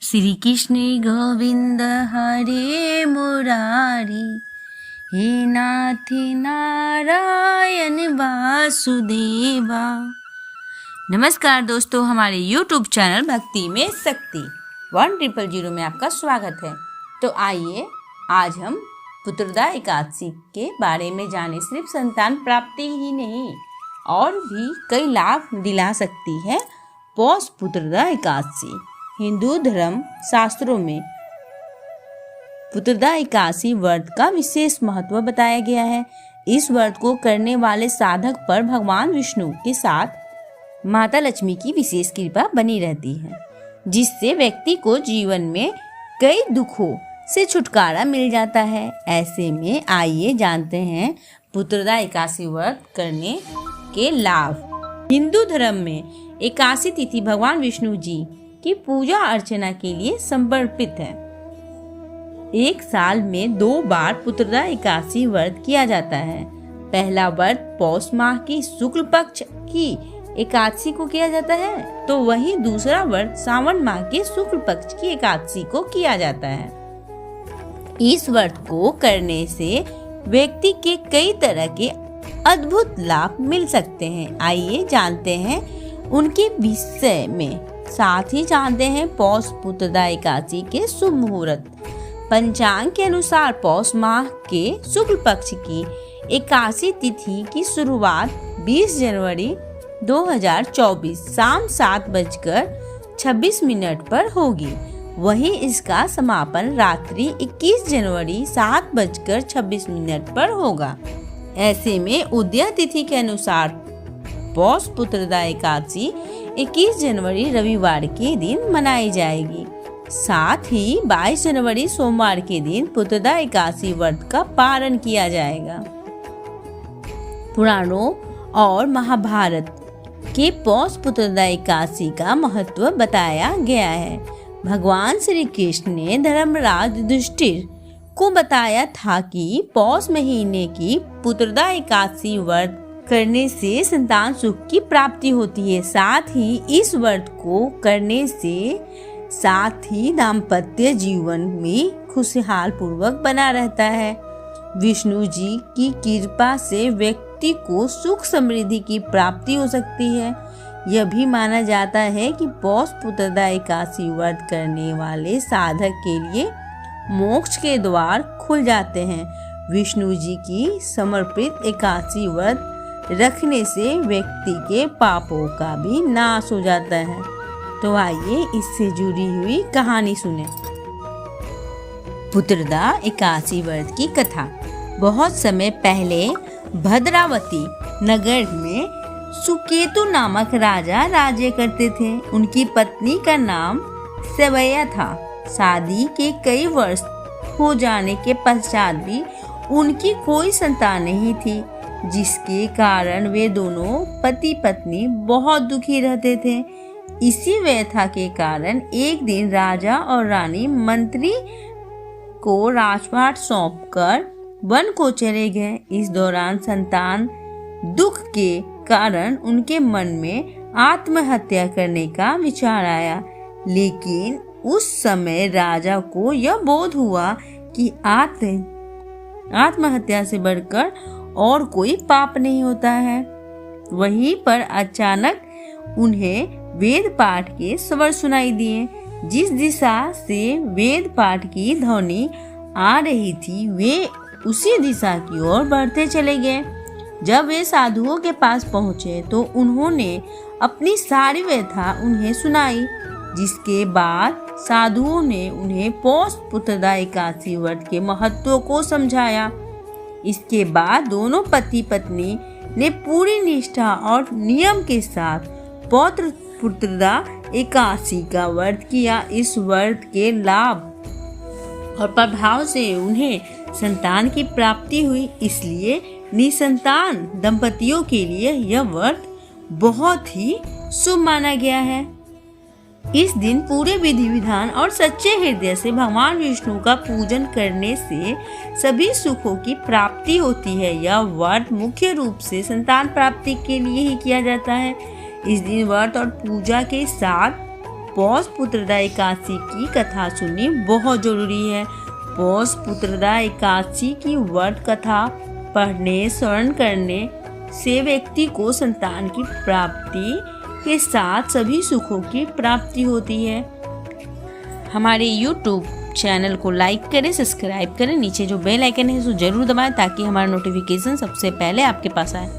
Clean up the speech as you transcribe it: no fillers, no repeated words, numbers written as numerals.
श्री कृष्ण गोविंद हरे मुरारी, हे नाथ नारायण वासुदेवा। नमस्कार दोस्तों, हमारे YouTube चैनल भक्ति में शक्ति 1000 में आपका स्वागत है। तो आइए आज हम पुत्रदा एकादशी के बारे में जाने। सिर्फ संतान प्राप्ति ही नहीं और भी कई लाभ दिला सकती है पौष पुत्रदा एकादशी। हिंदू धर्म शास्त्रों में पुत्रदा एकादशी व्रत का विशेष महत्व बताया गया है। इस व्रत को करने वाले साधक पर भगवान विष्णु के साथ माता लक्ष्मी की विशेष कृपा बनी रहती है, जिससे व्यक्ति को जीवन में कई दुखों से छुटकारा मिल जाता है। ऐसे में आइए जानते हैं पुत्रदा एकादशी व्रत करने के लाभ। हिंदू धर्म में एकादशी तिथि भगवान विष्णु जी की पूजा अर्चना के लिए समर्पित है। एक साल में 2 बार पुत्रदा एकादशी व्रत किया जाता है। पहला व्रत पौष माह की शुक्ल पक्ष की एकादशी को किया जाता है, तो वहीं दूसरा व्रत सावन माह के शुक्ल पक्ष की एकादशी को किया जाता है। इस व्रत को करने से व्यक्ति के कई तरह के अद्भुत लाभ मिल सकते हैं। आइए जानते हैं उनके विषय में। साथ ही जानते हैं पौष पुत्रदा एकादशी के शुभ मुहूर्त। पंचांग के अनुसार पौष माह के शुक्ल पक्ष की एकादशी तिथि की शुरुआत 20 जनवरी 2024 शाम 7:26 पर होगी। वहीं इसका समापन रात्रि 21 जनवरी 7:26 पर होगा। ऐसे में उदया तिथि के अनुसार पौष पुत्रदा एकादशी 21 जनवरी रविवार के दिन मनाई जाएगी। साथ ही 22 जनवरी सोमवार के दिन पुत्रदा एकादशी व्रत का पारण किया जाएगा। पुराणों और महाभारत के पौष पुत्रदा एकादशी का महत्व बताया गया है। भगवान श्री कृष्ण ने धर्मराज युधिष्ठिर को बताया था कि पौष महीने की पुत्रदा एकादशी व्रत करने से संतान सुख की प्राप्ति होती है। साथ ही इस व्रत को करने से साथ ही दाम्पत्य जीवन में खुशहाल पूर्वक बना रहता है। विष्णु जी की कृपा से व्यक्ति को सुख समृद्धि की प्राप्ति हो सकती है। यह भी माना जाता है कि पौष पुत्रदा एकादशी व्रत करने वाले साधक के लिए मोक्ष के द्वार खुल जाते हैं। विष्णु जी की समर्पित एकादशी व्रत रखने से व्यक्ति के पापों का भी नाश हो जाता है। तो आइए इससे जुड़ी हुई कहानी सुने। पुत्रदा एकादशी व्रत की कथा। बहुत समय पहले भद्रावती नगर में सुकेतु नामक राजा राज्य करते थे। उनकी पत्नी का नाम सेवैया था। शादी के कई वर्ष हो जाने के पश्चात भी उनकी कोई संतान नहीं थी, जिसके कारण वे दोनों पति पत्नी बहुत दुखी रहते थे। इसी व्यथा के कारण एक दिन राजा और रानी मंत्री को राजपाट सौंपकर वन को चले गए। इस दौरान संतान दुख के कारण उनके मन में आत्महत्या करने का विचार आया, लेकिन उस समय राजा को यह बोध हुआ कि आत्महत्या से बढ़कर और कोई पाप नहीं होता है। वहीं पर अचानक उन्हें वेद पाठ के स्वर सुनाई दिए। जिस दिशा से वेद पाठ की ध्वनि आ रही थी, वे उसी दिशा की ओर बढ़ते चले गए। जब वे साधुओं के पास पहुंचे तो उन्होंने अपनी सारी व्यथा उन्हें सुनाई, जिसके बाद साधुओं ने उन्हें पौष पुत्रदा एकादशी व्रत के महत्व को समझाया। इसके बाद दोनों पति पत्नी ने पूरी निष्ठा और नियम के साथ पौत्र पुत्रदा एकादशी का व्रत किया। इस व्रत के लाभ और प्रभाव से उन्हें संतान की प्राप्ति हुई, इसलिए निसंतान दंपतियों के लिए यह व्रत बहुत ही शुभ माना गया है। इस दिन पूरे विधि विधान और सच्चे हृदय से भगवान विष्णु का पूजन करने से सभी सुखों की प्राप्ति होती है। यह व्रत मुख्य रूप से संतान प्राप्ति के लिए ही किया जाता है। इस दिन व्रत और पूजा के साथ पौष पुत्रदा एकादशी की कथा सुननी बहुत जरूरी है। पौष पुत्रदा एकादशी की व्रत कथा पढ़ने श्रवण करने से व्यक्ति को संतान की प्राप्ति के साथ सभी सुखों की प्राप्ति होती है। हमारे YouTube चैनल को लाइक करें, सब्सक्राइब करें, नीचे जो बेल आइकन है उसको जरूर दबाएं ताकि हमारा नोटिफिकेशन सबसे पहले आपके पास आए।